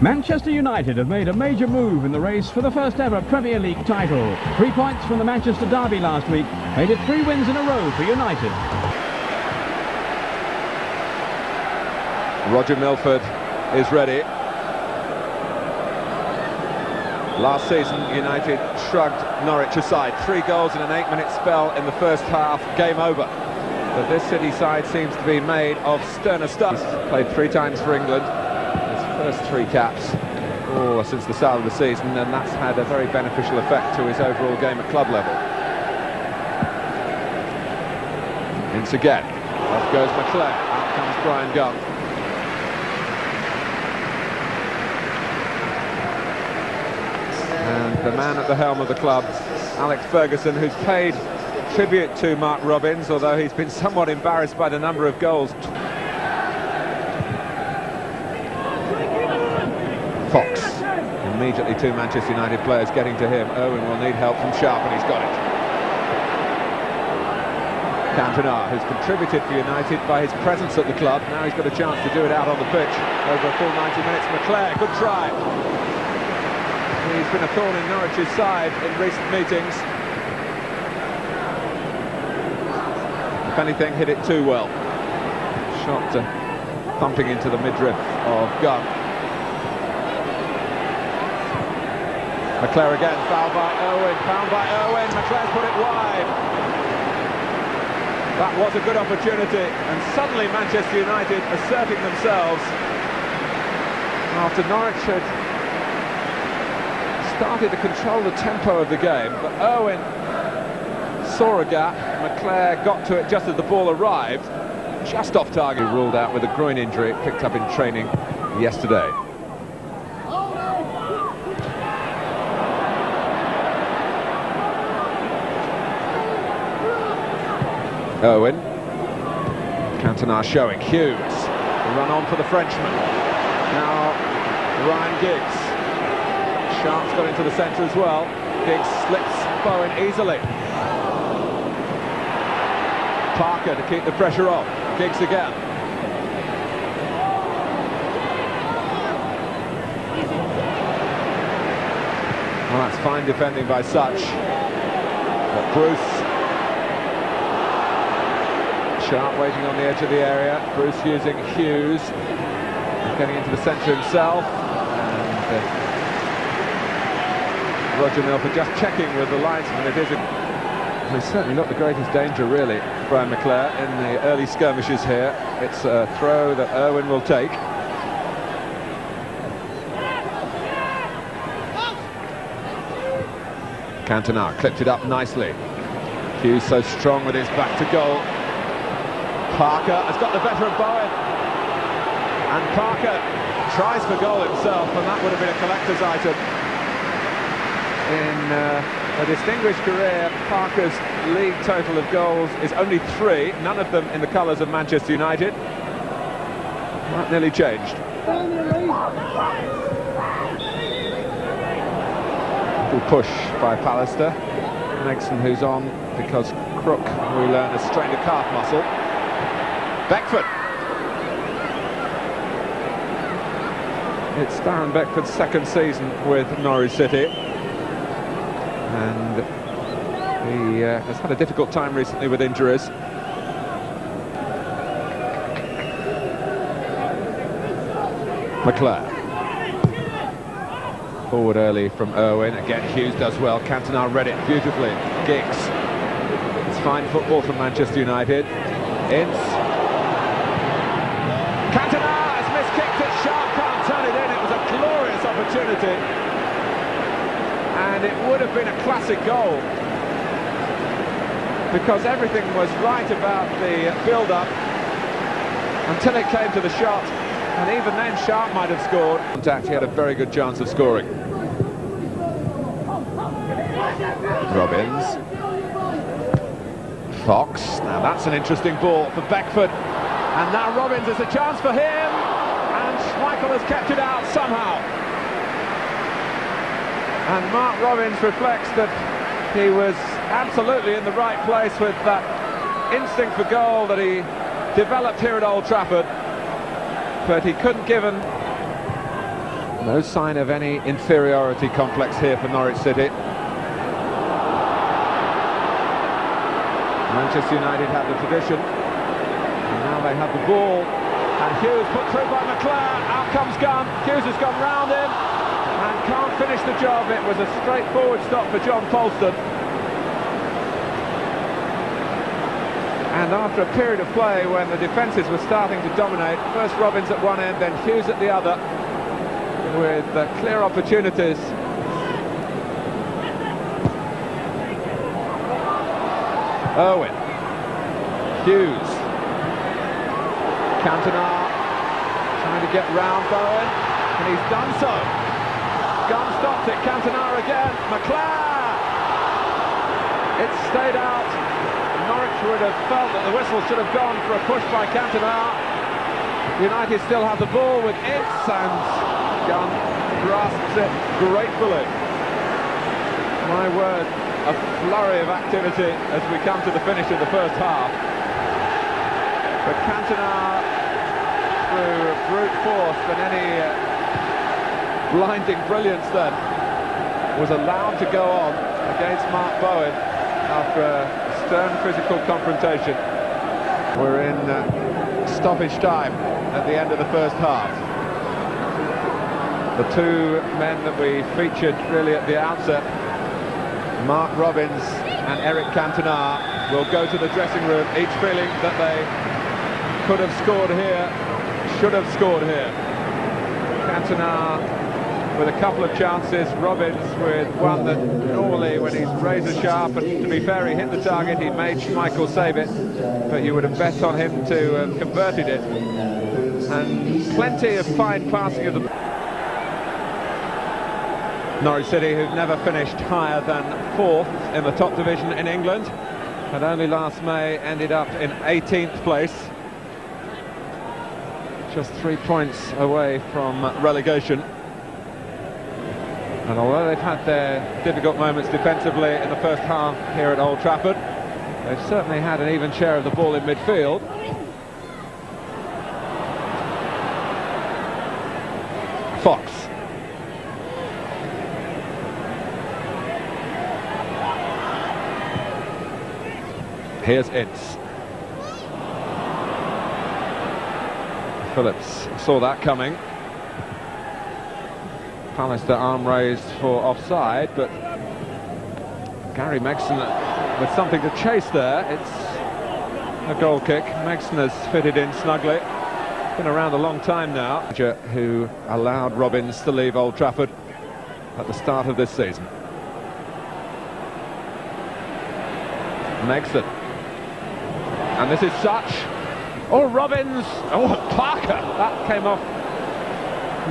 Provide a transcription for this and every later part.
Manchester United have made a major move in the race for the first ever Premier League title. 3 points from the Manchester derby last week made it 3 wins in a row for United. Roger Milford is ready. Last season, United shrugged Norwich aside. 3 goals in an 8-minute spell in the first half. Game over. But this City side seems to be made of sterner stuff. He's played 3 times for England. His first 3 caps since the start of the season, and that's had a very beneficial effect to his overall game at club level. Ince again. Off goes McClare. Out comes Brian Gunn. And the man at the helm of the club, Alex Ferguson, who's paid tribute to Mark Robins, although he's been somewhat embarrassed by the number of goals. Fox, immediately 2 Manchester United players getting to him. Owen will need help from Sharp, and he's got it. Cantona, who's contributed for United by his presence at the club, now he's got a chance to do it out on the pitch over a full 90 minutes. McClare, good try. He's been a thorn in Norwich's side in recent meetings. If anything, hit it too well. Shot thumping into the midriff of Gunn. McClare again, fouled by Owen, McClare's put it wide. That was a good opportunity, and suddenly Manchester United asserting themselves after Norwich had started to control the tempo of the game, but Owen saw a gap. McClare got to it just as the ball arrived, just off target. Ruled out with a groin injury picked up in training yesterday. Owen, Cantona showing Hughes, the run on for the Frenchman. Now Ryan Giggs. Sharp's got into the centre as well. Giggs slips Bowen easily. Parker to keep the pressure off. Giggs again. Well, that's fine defending by Such. But Bruce. Sharp waiting on the edge of the area. Bruce using Hughes. Getting into the centre himself. And Roger Milford just checking with the linesman. He's certainly not the greatest danger, really, Brian McClare, in the early skirmishes here. It's a throw that Irwin will take. Cantona clipped it up nicely. Hughes so strong with his back to goal. Parker has got the better of Bowen. And Parker tries for goal himself, and that would have been a collector's item. In a distinguished career, Parker's league total of goals is only 3, none of them in the colours of Manchester United. That nearly changed. Good push by Pallister. Megson, who's on because Crook, we learn, has strained a calf muscle. Beckford. It's Darren Beckford's 2nd season with Norwich City. And he has had a difficult time recently with injuries. McClare. Forward early from Irwin. Again, Hughes does well. Cantona read it beautifully. Giggs. It's fine football from Manchester United. Ince. Cantona has miskicked it. Sharp can't turn it in. It was a glorious opportunity. And it would have been a classic goal, because everything was right about the build-up until it came to the shot, and even then Sharp might have scored. He had a very good chance of scoring. Robins. Fox. Now that's an interesting ball for Beckford, and now Robins has a chance for him, and Schmeichel has kept it out somehow. And Mark Robins reflects that he was absolutely in the right place with that instinct for goal that he developed here at Old Trafford, but he couldn't give No sign of any inferiority complex here for Norwich City. Manchester United have the tradition, and now they have the ball, and Hughes put through by McClare. Out comes Gunn. Hughes has gone round him and can't finish the job. It was a straightforward stop for John Polston. And after a period of play when the defences were starting to dominate, first Robbins at one end, then Hughes at the other, with clear opportunities. Owen, Hughes, Cantona trying to get round Bowen, and he's done so. Gunn stopped it, Cantona again, McClare! It stayed out. Norwich would have felt that the whistle should have gone for a push by Cantona. United still have the ball with Ince, and Gunn grasps it gratefully. My word, a flurry of activity as we come to the finish of the first half. But Cantona, through brute force and any blinding brilliance then, was allowed to go on against Mark Bowen after a stern physical confrontation. We're in stoppage time at the end of the first half. The two men that we featured really at the outset, Mark Robbins and Eric Cantona, will go to the dressing room, each feeling that they could have scored here, should have scored here. Cantona with a couple of chances, Robbins with one that normally, when he's razor sharp, and to be fair, he hit the target, he made Schmeichel save it, but you would have bet on him to have converted it. And plenty of fine passing of the... Norwich City, who've never finished higher than 4th in the top division in England, and only last May ended up in 18th place, just 3 points away from relegation. And although they've had their difficult moments defensively in the first half here at Old Trafford, they've certainly had an even share of the ball in midfield. Fox. Here's Ince. Phillips saw that coming. Pallister arm raised for offside, but Gary Megson with something to chase there. It's a goal kick. Megson has fitted in snugly. Been around a long time now. Who allowed Robbins to leave Old Trafford at the start of this season. Megson. And this is Such. Oh, Robbins. Oh, Parker. That came off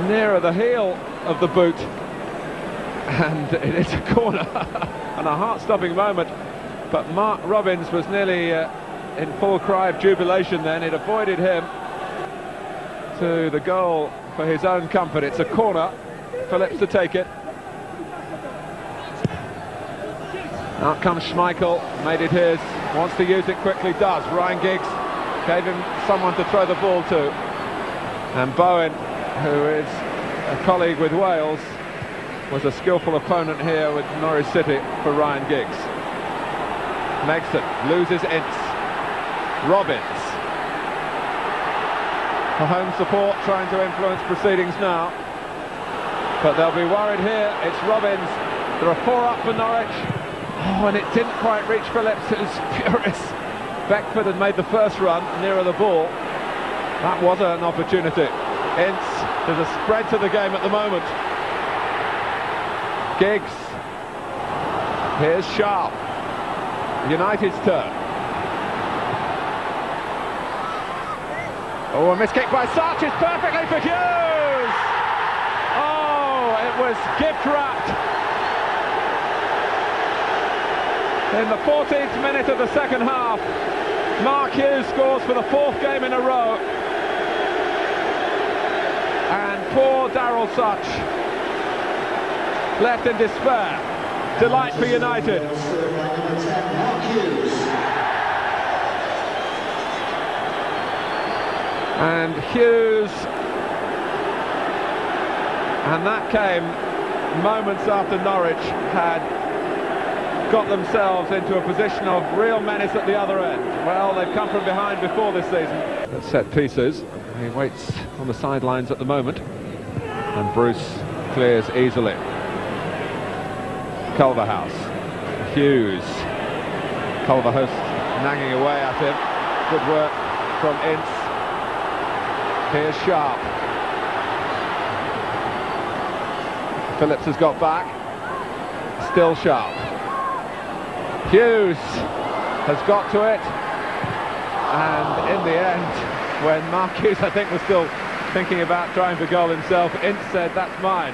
nearer the heel of the boot, and it is a corner and a heart-stopping moment, but Mark Robbins was nearly in full cry of jubilation then. It avoided him to the goal for his own comfort. It's a corner, Phillips to take it. Out comes Schmeichel, made it his, wants to use it quickly, does. Ryan Giggs gave him someone to throw the ball to, and Bowen, who is a colleague with Wales, was a skillful opponent here with Norwich City for Ryan Giggs. Megson loses Ince. Robbins. For home support trying to influence proceedings now, but they'll be worried here. It's Robbins. There are 4 up for Norwich. Oh, and it didn't quite reach Phillips. It was furious. Beckford had made the first run nearer the ball. That was an opportunity. Ince, there's a spread to the game at the moment. Giggs. Here's Sharp. United's turn. Oh, a miskick by Such is perfectly for Hughes! Oh, it was gift-wrapped. In the 14th minute of the second half, Mark Hughes scores for the 4th game in a row. And poor Darryl Such, left in despair. Delight for United. And Hughes And that came moments after Norwich had got themselves into a position of real menace at the other end. Well, they've come from behind before this season. At set pieces, he waits on the sidelines at the moment, and Bruce clears easily. Culverhouse, Hughes, Culverhouse nagging away at him. Good work from Ince. Here's Sharp. Phillips has got back. Still Sharp. Hughes has got to it. And in the end, when Mark Hughes, I think, was still thinking about trying for goal himself, Ince said, "That's mine."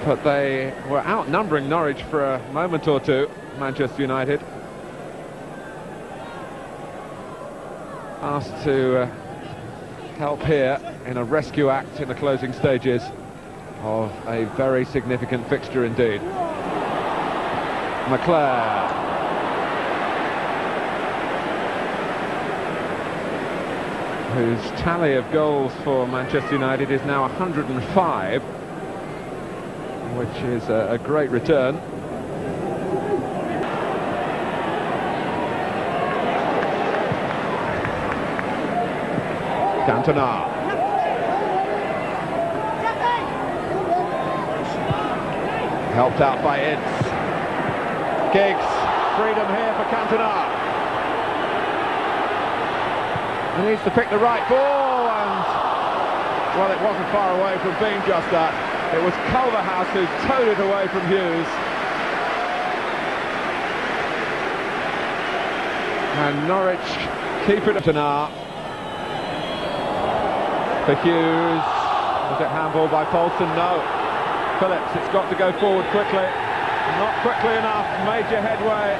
But they were outnumbering Norwich for a moment or two, Manchester United. Asked to help here in a rescue act in the closing stages of a very significant fixture indeed. McClare. Whose tally of goals for Manchester United is now 105, which is a great return. Cantona. Helped out by Ince. Giggs, freedom here for Cantona. He needs to pick the right ball, and well, it wasn't far away from being just that. It was Culverhouse who towed it away from Hughes. And Norwich keep it up to now. For Hughes. Was it handball by Paulson? No. Phillips, it's got to go forward quickly. Not quickly enough. Major headway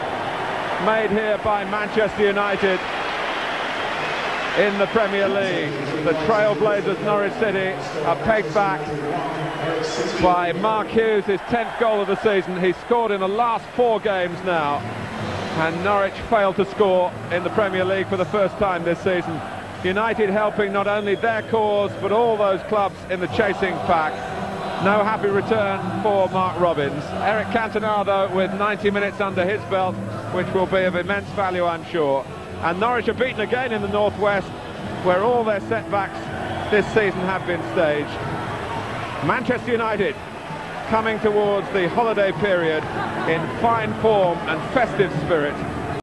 made here by Manchester United in the Premier League. The Trailblazers, Norwich City, are pegged back by Mark Hughes, his 10th goal of the season. He's scored in the last 4 games now, and Norwich failed to score in the Premier League for the first time this season. United helping not only their cause, but all those clubs in the chasing pack. No happy return for Mark Robins. Eric Cantona, though, with 90 minutes under his belt, which will be of immense value, I'm sure. And Norwich are beaten again in the Northwest, where all their setbacks this season have been staged. Manchester United coming towards the holiday period in fine form and festive spirit.